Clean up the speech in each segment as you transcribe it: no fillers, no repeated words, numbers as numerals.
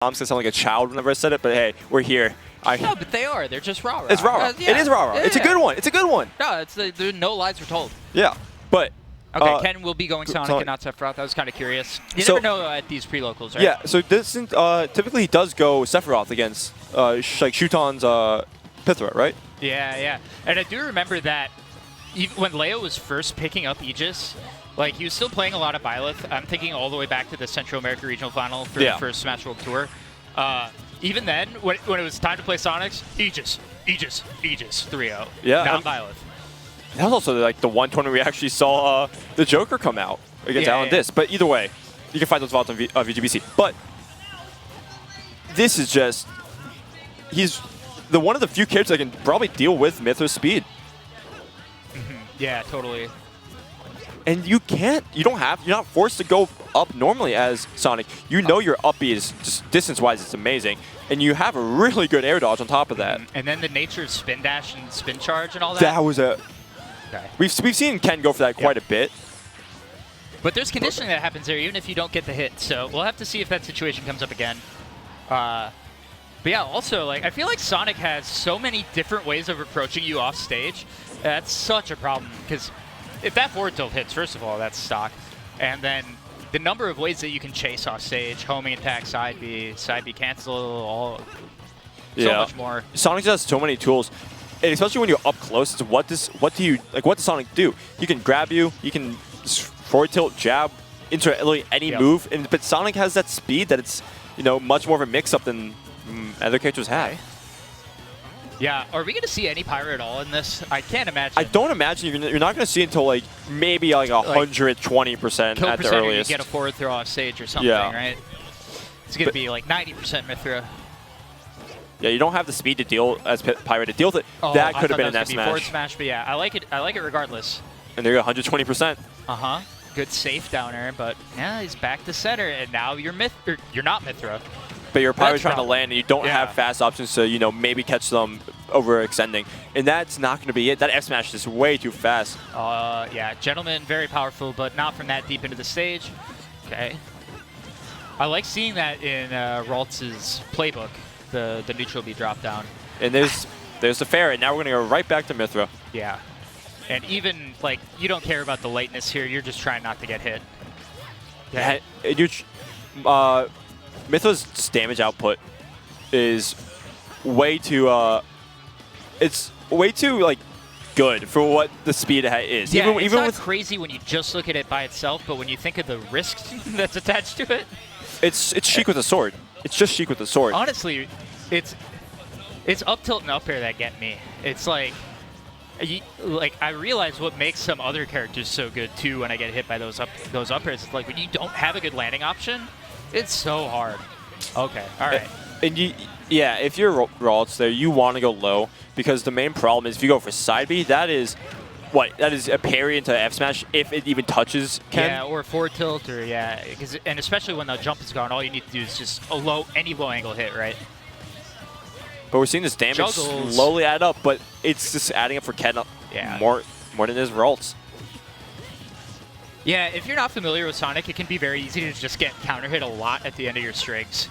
I'm gonna sound like a child whenever I said it, but hey, we're here. No, but they are. They're just rah-rah. It's rah-rah. Yeah. It is rah-rah. Yeah, it's a good one. It's a good one. No, there no lies were told. Yeah, but... Okay, Ken will be going Sonic and not Sephiroth. I was kind of curious. You never know at these pre-locals, right? Yeah, so this, typically he does go Sephiroth against like Shuton's Mythra, right? Yeah. And I do remember that even when Leo was first picking up Aegis, like he was still playing a lot of Byleth. I'm thinking all the way back to the Central America Regional Final for the first Smash World Tour. Even then, when it was time to play Sonics, Aegis, 3-0. Yeah. Not Byleth. That was also like the one tournament we actually saw the Joker come out against Alan Dis. But either way, you can find those VODs on VGBC. But this is just, he's one of the few characters that can probably deal with Mythra's speed. Yeah, totally. And you're not forced to go up normally as Sonic. You know your up B is just distance-wise, it's amazing. And you have a really good air dodge on top of that. And then the nature of spin dash and spin charge and all that. That was a... Okay. We've seen Ken go for that quite a bit. But there's conditioning that happens there even if you don't get the hit. So we'll have to see if that situation comes up again. But yeah, also, like I feel like Sonic has so many different ways of approaching you off stage. That's such a problem because if that forward tilt hits, first of all, that's stock. And then the number of ways that you can chase off stage, homing attack, side B cancel, so much more. Sonic has so many tools. And especially when you're up close, it's what does Sonic do? He can grab you, he can forward tilt, jab, into literally any move, but Sonic has that speed that it's much more of a mix-up than other characters have. Yeah, are we going to see any Pyra at all in this? I can't imagine. I don't imagine you're not going to see it until like maybe like 120% at the earliest. You get a forward throw off stage or something, right? It's going to be like 90% Mythra. Yeah, you don't have the speed to deal as Pyra to deal with it. That could have been an F smash. Forward smash, but yeah, I like it. I like it regardless. And there you go, 120%. Good safe downer, but yeah, he's back to center, and now you're you're not Mythra. But you're Pyra trying to land, and you don't have fast options to maybe catch them overextending, and that's not going to be it. That F smash is way too fast. Yeah, Gentleman very powerful, but not from that deep into the stage. Okay. I like seeing that in Ralts' playbook. The neutral B drop down. And there's the fair, and now we're going to go right back to Mythra. Yeah. And even, like, you don't care about the lightness here. You're just trying not to get hit. Okay. Mythra's damage output is way too, it's way too, like, good for what the speed is. Yeah, it's not crazy when you just look at it by itself, but when you think of the risk that's attached to it. It's Sheik with a sword. It's just Sheik with a sword. Honestly, it's up tilt and up air that get me. It's like I realize what makes some other characters so good too when I get hit by those up airs. It's like when you don't have a good landing option, it's so hard. Okay, all right. And if you're Ralts there, you want to go low because the main problem is if you go for side B, that is a parry into F smash if it even touches Ken. Yeah, or forward tilt, or and especially when the jump is gone, all you need to do is just any low angle hit, right? But we're seeing this damage slowly add up, but it's just adding up for Ken more than it is Ralts. Yeah, if you're not familiar with Sonic, it can be very easy to just get counter hit a lot at the end of your strings.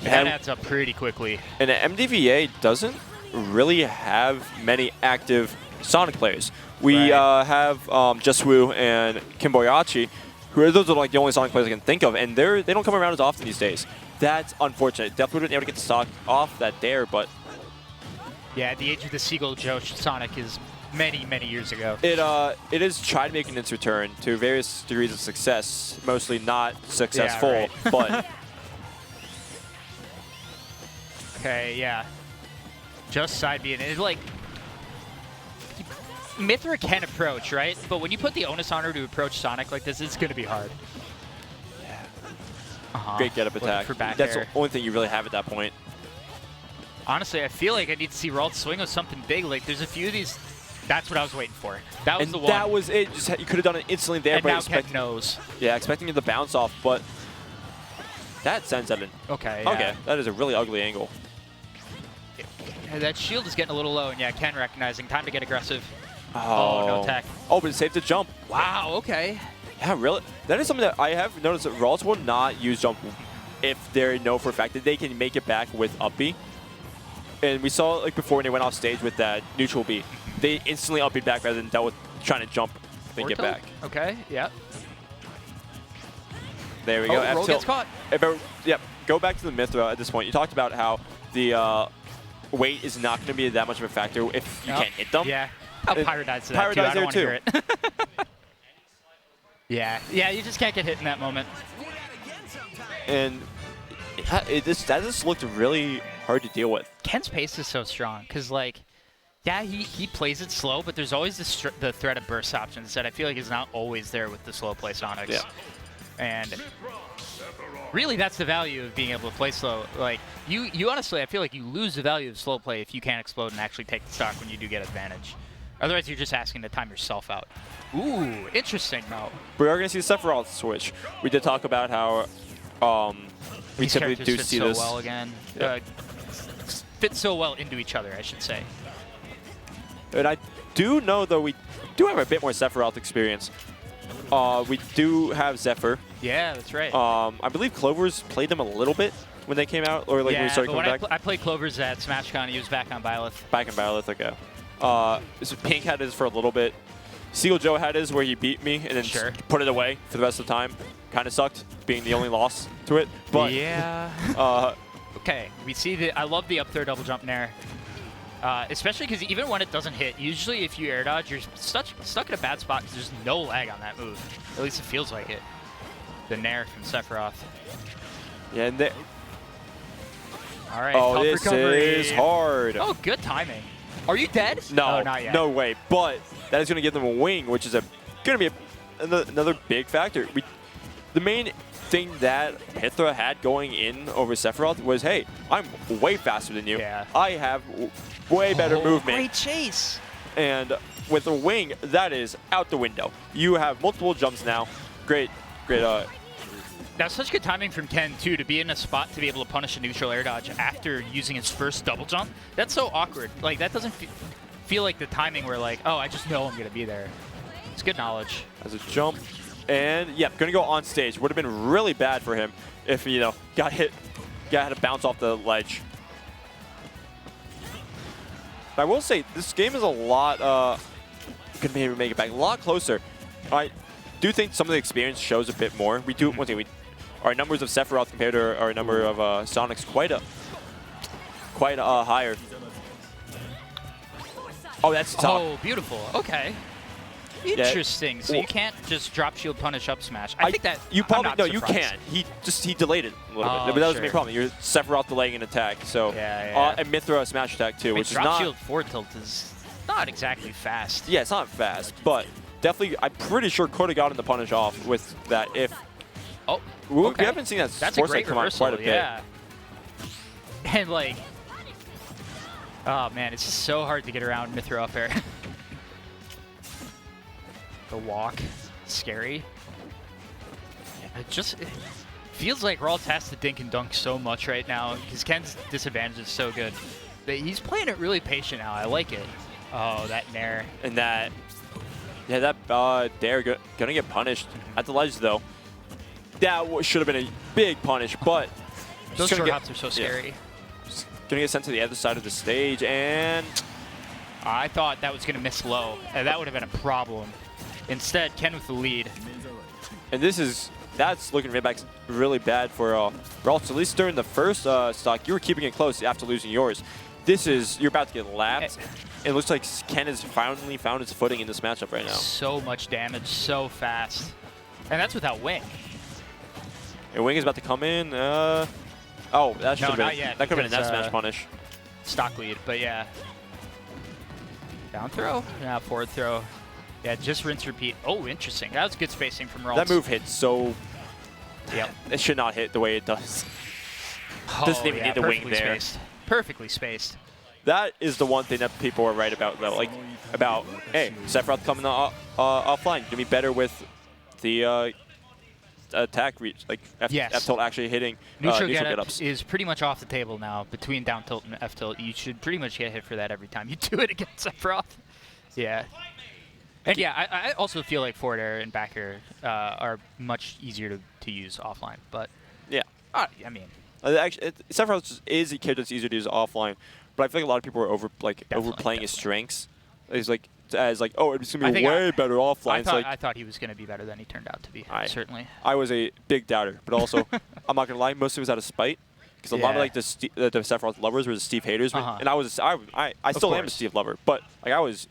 That adds up pretty quickly. And MDVA doesn't really have many active Sonic players. We have Jeswu and Kimboyachi, those are like the only Sonic players I can think of, and they don't come around as often these days. That's unfortunate. Definitely wouldn't be able to get the stock off that there, but yeah, the age of the Seagull Joe Sonic is many years ago. It is tried making its return to various degrees of success, mostly not successful, but okay, yeah, just side B, and it's like. Mythra can approach, right? But when you put the onus on her to approach Sonic like this, it's going to be hard. Yeah. Great get-up attack. That's the only thing you really have at that point. Honestly, I feel like I need to see Ralts swing with something big. Like, there's a few of these. That's what I was waiting for. That was the one. That was it. Just, you could have done it instantly there. And now Ken knows. Yeah, expecting it to bounce off, but that sends that in. Okay, Okay, that is a really ugly angle. Yeah, that shield is getting a little low, and yeah, Ken recognizing. Time to get aggressive. Oh, no tech. Oh, but it's safe to jump. Wow, okay. Yeah, really? That is something that I have noticed that Ralts will not use jump if they know for a fact that they can make it back with up B. And we saw like before when they went off stage with that neutral B, they instantly up B back rather than dealt with trying to jump and get back. Okay, yeah. There we go. Roll gets caught. Yep, go back to the Mythra at this point. You talked about how the weight is not going to be that much of a factor if you can't hit them. Yeah. Oh, Pyra dies to that Pyra too. dies I don't want to there hear it. Yeah, you just can't get hit in that moment. And that just looked really hard to deal with. Ken's pace is so strong because, like, yeah, he plays it slow, but there's always the threat of burst options that I feel like is not always there with the slow play Sonics. Yeah. And really, that's the value of being able to play slow. Like, you honestly, I feel like you lose the value of slow play if you can't explode and actually take the stock when you do get advantage. Otherwise, you're just asking to time yourself out. Ooh, interesting, though. We are going to see the Sephiroth switch. We did talk about how we These typically characters do fit see so this. well again. Yeah. Fit so well into each other, I should say. And I do know, though, we do have a bit more Sephiroth experience. We do have Zephyr. Yeah, that's right. I believe Clover's played them a little bit when they came out, or like when we started coming back. I played Clover's at SmashCon. He was back on Byleth. Back in Byleth, okay. So Pink had his for a little bit. Seal Joe had his where he beat me and then just put it away for the rest of the time. Kind of sucked being the only loss to it, but yeah. Okay, we see the. I love the up throw double jump nair. Especially because even when it doesn't hit, usually if you air dodge, you're stuck in a bad spot because there's no lag on that move. At least it feels like it. The nair from Sephiroth. Yeah, and they, all right. oh, this is hard. Oh, good timing. Are you dead? No, oh, not yet. No way. But that is going to give them a wing, which is going to be another big factor. The main thing that Mythra had going in over Sephiroth was, hey, I'm way faster than you. Yeah. I have way better movement. Great chase. And with a wing, that is out the window. You have multiple jumps now. Great. That's such good timing from Ken, too, to be in a spot to be able to punish a neutral air dodge after using his first double jump. That's so awkward. Like, that doesn't feel like the timing where, like, oh, I just know I'm going to be there. It's good knowledge. As a jump. And, yeah, going to go on stage. Would have been really bad for him if, you know, got hit, had to bounce off the ledge. But I will say, this game is a lot, could maybe make it back a lot closer. I do think some of the experience shows a bit more. We do, one thing, our numbers of Sephiroth compared to our number of Sonics quite higher. Oh, that's tough. Oh, beautiful. Okay. Interesting. Yeah. So you can't just drop shield punish up smash. I think that you probably no, surprised. You can. He delayed it a little bit, but that was the main problem. You're Sephiroth delaying an attack, so and Mythra a smash attack too, which is not. Drop shield forward tilt is not exactly fast. Yeah, it's not fast, but definitely, I'm pretty sure could have gotten the punish off with that if. Oh, we haven't seen that sports side come out quite a bit. Yeah. And like, oh man, it's just so hard to get around Mythra up air. The walk, scary. It feels like Ralts has to dink and dunk so much right now because Ken's disadvantage is so good. But he's playing it really patient now. I like it. Oh, that nair. And that, yeah, that dare gonna get punished at the ledge though. That should have been a big punish, but those short hops are so scary. Yeah. Gonna get sent to the other side of the stage, and I thought that was gonna miss low, and that would have been a problem. Instead, Ken with the lead. And that's looking really bad for Ralts. At least during the first stock, you were keeping it close after losing yours. You're about to get lapped. It looks like Ken has finally found his footing in this matchup right now. So much damage, so fast. And that's without Wing. And Wing is about to come in. Oh, that should have been. That could have been an F smash punish. Stock lead, but yeah. Down throw? Yeah, forward throw. Yeah, just rinse, repeat. Oh, interesting. That was good spacing from Ralts. That move hit so... Yep. It should not hit the way it does. Doesn't even need the wing there. Spaced. Perfectly spaced. That is the one thing that people are right about, though. Like, hey, Sephiroth coming offline. Gonna be better with the attack reach. Like, F tilt actually hitting neutral get ups. Is pretty much off the table now between down tilt and F tilt. You should pretty much get hit for that every time you do it against Sephiroth. Yeah. And yeah, I also feel like forward air and back air are much easier to use offline, but yeah, I mean, Actually, Sephiroth is a kid that's easier to use offline, but I feel like a lot of people are overplaying his strengths. He's like oh, it's gonna be way better offline. I thought he was gonna be better than he turned out to be. Certainly. I was a big doubter, but also I'm not gonna lie, most of it was out of spite. Because a lot of like the Sephiroth lovers were the Steve haters, and I still am a Steve lover, but like I was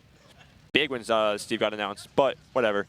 big when Steve got announced. But whatever.